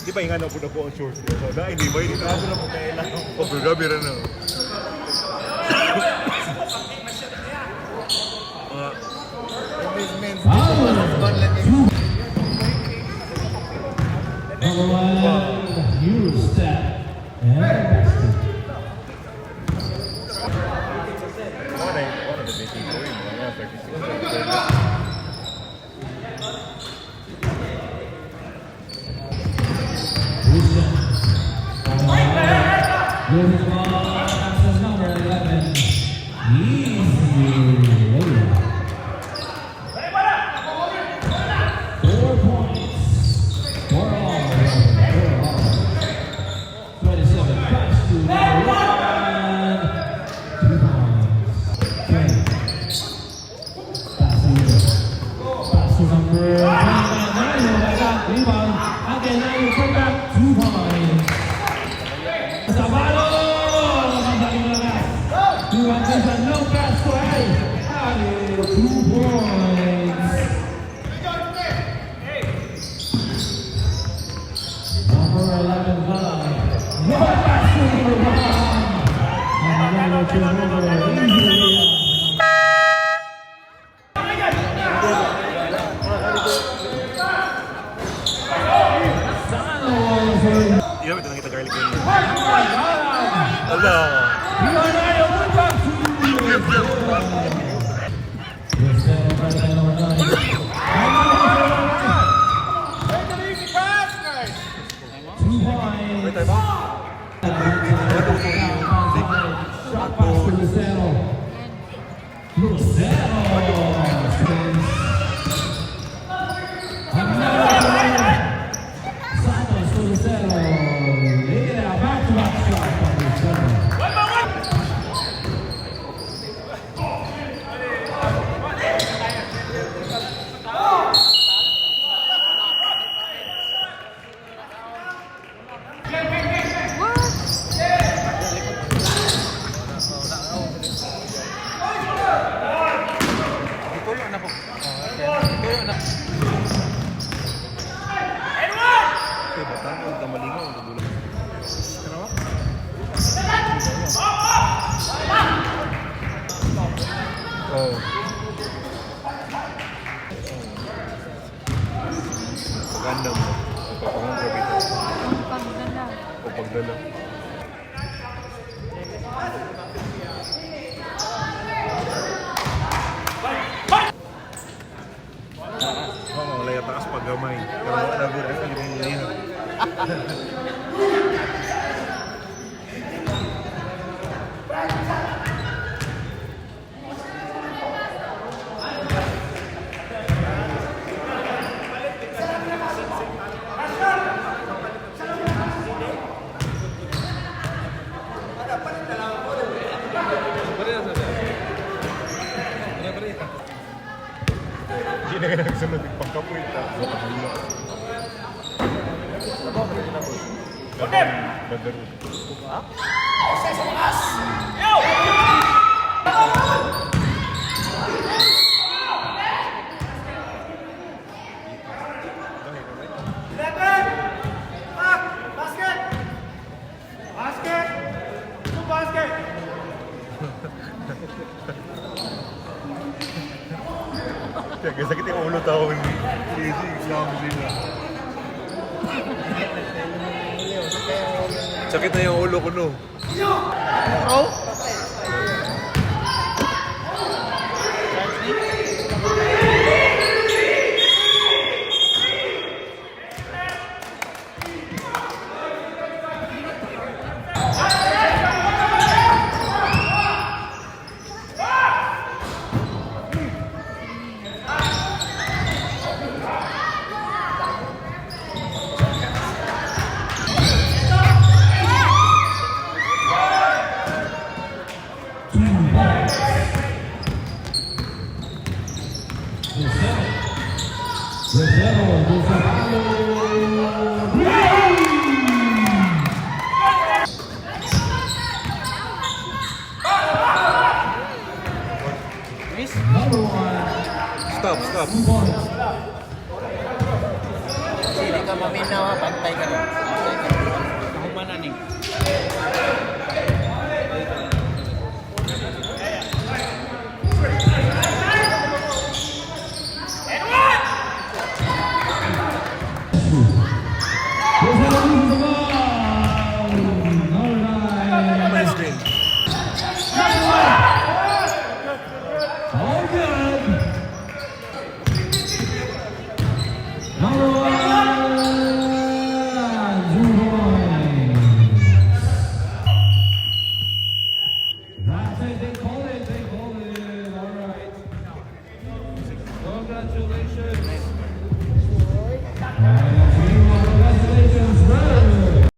Di ba yung ano po na po ang short ko? So, hindi ba? Hindi na po kailangan. Oh, gabi rin na. Iya, ito nakita garlic yun. Ala! Ganda mo. Pagpapangang grabe ito. Pagdala. O pagdala. Oo, malaya takas pag gamay. Pero wala na good. Ang ganyan niya. Hindi na ka nagsunod pagkapoy ito. Okay! Badaro. Ha? Kaya sakit yung ulo tao ni Easy, isama sila. Sakit na yung ulo ko, no? Oh? Reserva do São Paulo. Stop, stop. Sili ka maminaw ha, pantay ka lang. Nahumanan eh. Nice game. All good. Number one, 2 points. That's it, they call it. All right. Congratulations.